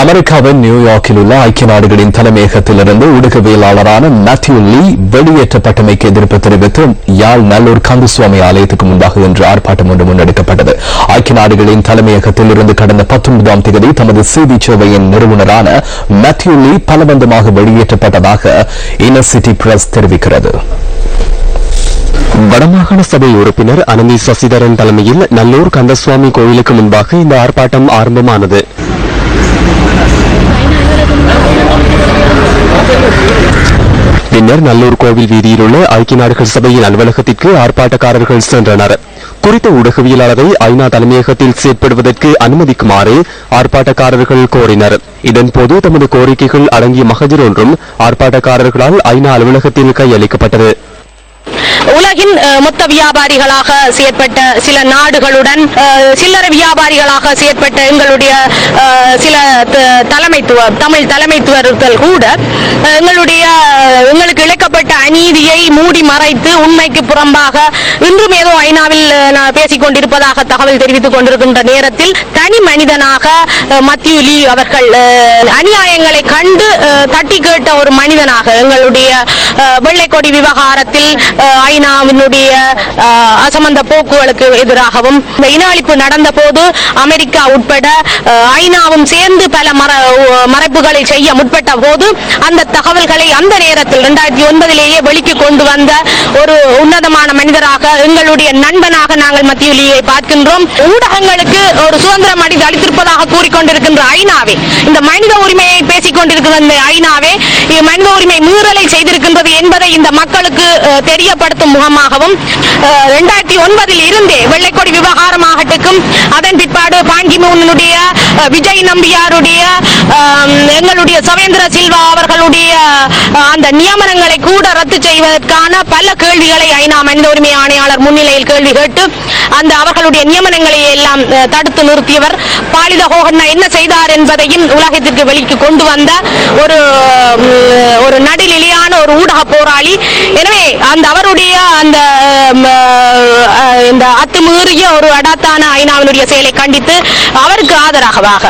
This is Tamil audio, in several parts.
அமெரிக்காவின் நியூயார்க்கில் உள்ள ஐக்கிய நாடுகளின் தலைமையகத்திலிருந்து ஊடகவியலாளரான மேத்யூ லீ வெளியேற்றப்பட்டமைக்கு எதிர்ப்பு தெரிவித்து யாழ் நல்லூர் கந்தசுவாமி ஆலயத்துக்கு முன்பாக இன்று ஆர்ப்பாட்டம் ஒன்று முன்னெடுக்கப்பட்டது. ஐக்கிய நாடுகளின் தலைமையகத்தில் இருந்து கடந்த 19ஆம் தேதி தமது செய்தி சேவையின் நிறுவனரான மேத்யூ லீ பலவந்தமாக வெளியேற்றப்பட்டதாக இன்னர் சிட்டி பிரஸ் தெரிவிக்கிறது. வடமாகாண சபை உறுப்பினர் அனந்தி சசிதரன் தலைமையில் நல்லூர் கந்தசுவாமி கோயிலுக்கு முன்பாக இந்த ஆர்ப்பாட்டம் ஆரம்பமானது. பின்னர் நல்லூர் கோவில் வீதியில் உள்ள ஐக்கிய நாடுகள் சபையின் அலுவலகத்திற்கு ஆர்ப்பாட்டக்காரர்கள் சென்றனர். குறித்த ஊடகவியலாளரை ஐநா தலைமையகத்தில் செயற்படுவதற்கு அனுமதிக்குமாறு ஆர்ப்பாட்டக்காரர்கள் கோரினர். இதன்போது தமது கோரிக்கைகள் அடங்கிய மகஜர் ஒன்றும் ஆர்ப்பாட்டக்காரர்களால் ஐநா அலுவலகத்தில் கையளிக்கப்பட்டது. உலகின் மொத்த வியாபாரிகளாக செயற்பட்ட சில நாடுகளுடன் சில்லறை வியாபாரிகளாக செயற்பட்ட எங்களுடைய சில தமிழ் தலைமைத்துவர்கள் கூட எங்களுக்கு இழைக்கப்பட்ட அநீதியை மூடி மறைத்து உண்மைக்கு புறம்பாக இன்றும் ஏதோ ஐநாவில் பேசிக் கொண்டிருப்பதாக தகவல் தெரிவித்துக் கொண்டிருக்கின்ற நேரத்தில் தனி மனிதனாக மேத்யூ லீ அவர்கள் அநியாயங்களை கண்டு தட்டி கேட்ட ஒரு மனிதனாக எங்களுடைய வெள்ளைக்கொடி விவகாரத்தில் ஐநாவினுடைய அசமந்த போக்குகளுக்கு எதிராகவும் இந்த இன அழிப்பு நடந்த போது அமெரிக்கா உட்பட ஐநாவும் சேர்ந்து பல மறைப்புகளை செய்ய முற்பட்ட போது அந்த தகவல்களை அந்த நேரத்தில் 2009 வெளிக்கு கொண்டு வந்த ஒரு உன்னதமான மனிதராக எங்களுடைய நண்பனாக நாங்கள் மேத்யூ லீயை பார்க்கின்றோம். ஊடகங்களுக்கு ஒரு சுதந்திரம் அளித்திருப்பதாக கூறிக்கொண்டிருக்கின்ற ஐநாவே இந்த மனித உரிமையை பேசிக் கொண்டிருக்கிற ஐநாவே மனித உரிமை மீறலை செய்திருக்கின்றது என்பதை இந்த மக்களுக்கு தெரியப்படுத்தும் முகமாகவும் 2009 இருந்தே வெள்ளைக்கொடி விவகாரமாகட்டும் அதன் பிற்பாடு பாங்கிமூனுடைய விஜய் நம்பியாருடைய எங்களுடைய சவேந்திர சில்வா அவர்களுடைய அந்த நியமனங்களை கூட ரத்து செய்வதற்கான பல கேள்விகளை ஐநா மனித உரிமை ஆணையாளர் முன்னிலையில் கேள்வி கேட்டு அந்த அவர்களுடைய நியமனங்களை எல்லாம் தடுத்து நிறுத்தியவர். பாலித ஹோகன்னா என்ன செய்தார் என்பதையும் உலகத்திற்கு வெளிக்கு கொண்டு வந்த ஒரு நடுநிலையான ஒரு ஊடக போராளி. எனவே அந்த அவருடைய அந்த அத்துமீறிய ஒரு அடாத்தான ஐநாவினுடைய செயலை கண்டித்து அவருக்கு ஆதரவாக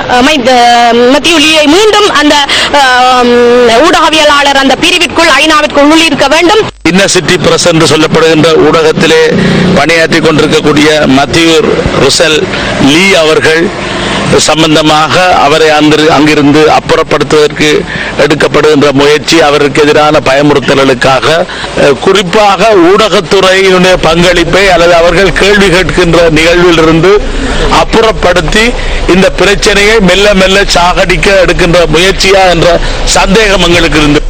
மேத்யூ லீயை மீண்டும் அந்த ஊடகவியலாளர் அந்த பிரிவிற்குள் ஐநாவிற்குள் உள்ளிருக்க வேண்டும். இன்னர் சிட்டி பிரஸ் என்று சொல்லப்படுகின்ற ஊடகத்திலே பணியாற்றிக் கொண்டிருக்கக்கூடிய மேத்யூ ருசல் லீ அவர்கள் சம்பந்தமாக அவரை அங்கிருந்து அப்புறப்படுத்துவதற்கு எடுக்கப்படுகின்ற முயற்சி அவருக்கு எதிரான பயமுறுத்தல்களுக்காக குறிப்பாக ஊடகத்துறையினுடைய பங்களிப்பை அல்லது அவர்கள் கேள்வி கேட்கின்ற நிகழ்விலிருந்து அப்புறப்படுத்தி இந்த பிரச்சனையை மெல்ல மெல்ல சாகடிக்க எடுக்கின்ற முயற்சியா என்ற சந்தேகம் எங்களுக்கு இருந்து